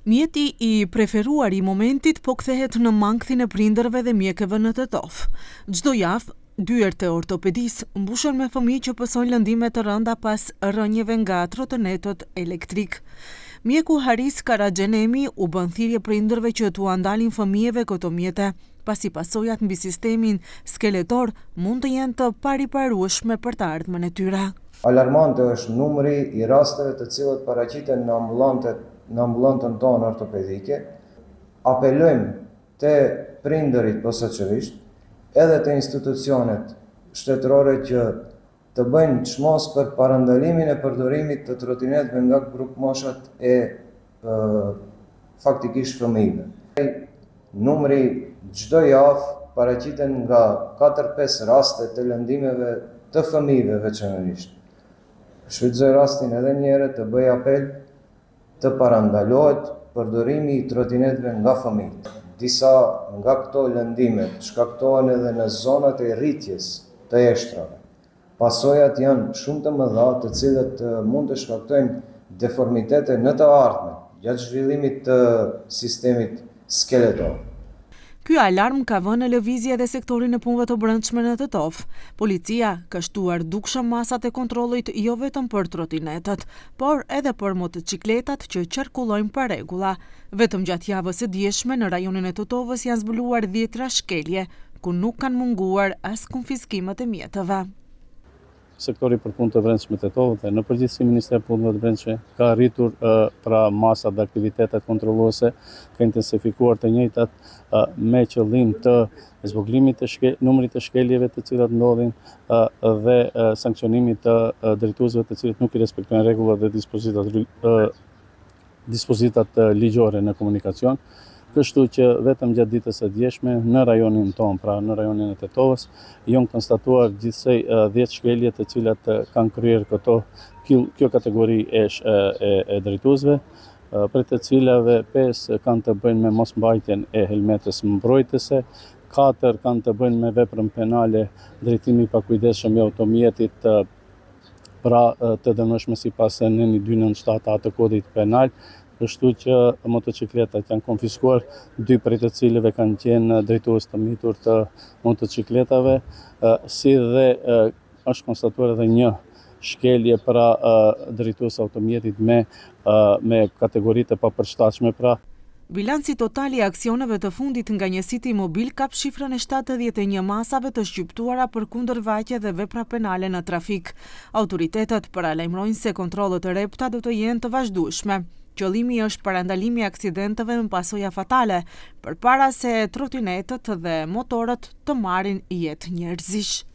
Mjeti i preferuar i momentit po kthehet në mangthin e prindërve dhe mjekëve në Tetov. Çdo javë, dyert e ortopedisë mbushen me fëmijë që pësojnë lëndime të rënda pas rënjeve nga trotinetët elektrik. Mjeku Haris Karaxhenemi u bën thirrje prindërve që t'u ndalin fëmijëve këto mjete, pasi pasojat mbi sistemin skeletor mund të jenë të pariparueshme për të ardhmen e tyre. Alarmante është numri i rasteve të cilët paraqiten në ambulantën tonë ortopedike. Apelojmë te prindërit posaçërisht, edhe te institucionet shtetërore që të bëjnë çmos për parandalimin e përdorimit të trotinetëve nga grupmoshat e faktikisht fëmijëve. Numri çdo javë paraqiten nga 4-5 raste të lëndimeve të fëmijëve veçanërisht. Shfrytëzoj rastin edhe një herë të bëj apel të parandalohet përdorimi i trotinetëve nga fëmijët. Disa nga këto lëndime shkaktohen edhe në zonat e rritjes të eshtrave. Pasojat janë shumë të mëdha, të cilët mund të shkaktojnë deformitete në të ardhmen gjatë zhvillimit të sistemit skeletor. Ky alarm ka vënë në lëvizje edhe sektorin e punëve të brendshme në Tetov. Policia ka shtuar dukshëm masat e kontrollit jo vetëm për trotinetët, por edhe për motocikletat që qarkullojnë pa rregulla. Vetëm gjatë javës së dieshme në rajonin e Tetovës janë zbuluar 10 rashkelje, ku nuk kanë munguar as konfiskimet e mjeteve. Sektori për punë të brendshme Tetov dhe në përgjithësi Ministria e Punëve të Brendshme ka arritur pra masat dhe aktivitetet kontrolluese, ka intensifikuar të njëjtat me qëllim të zboglimit të numrit të shkeljeve të cilat ndodhin dhe sankcionimit të drejtuesve të cilët nuk i respektojnë rregullat dhe dispozitat ligjore në komunikacion. Kështu që vetëm gjatë ditës së djeshme në rajonin tonë, pra në rajonin e Tetovës, janë konstatuar gjithsej 10 shkelje të cilat kanë kryer kjo kategori e drejtuesve, për të cilave 5 kanë të bëjnë me mosmbajtjen e helmetës mbrojtëse, 4 kanë të bëjnë me veprën penale drejtimi pa kujdesshëm i automjetit, pra të dënueshme sipas neni 297 të kodit penal. Kështu që motocikletat janë konfiskuar, 2 prej të cilëve kanë qenë drejtues të mitur të motocikletave, si dhe është konstatuar edhe një shkelje pra drejtues automjetit me kategoritë e papërshtatshme pra. Bilanci total i aksioneve të fundit nga një siti mobil kap shifrën e 71 masave të shqiptuara për kundërvaqje dhe vepra penale në trafik. Autoritetet paralajmërojnë se kontrollet e rrepta do të jenë të vazhdueshme. Qëllimi është parandalimi i aksidenteve me pasoja fatale, përpara se trotinetët dhe motorët të marrin jetë njerëzish.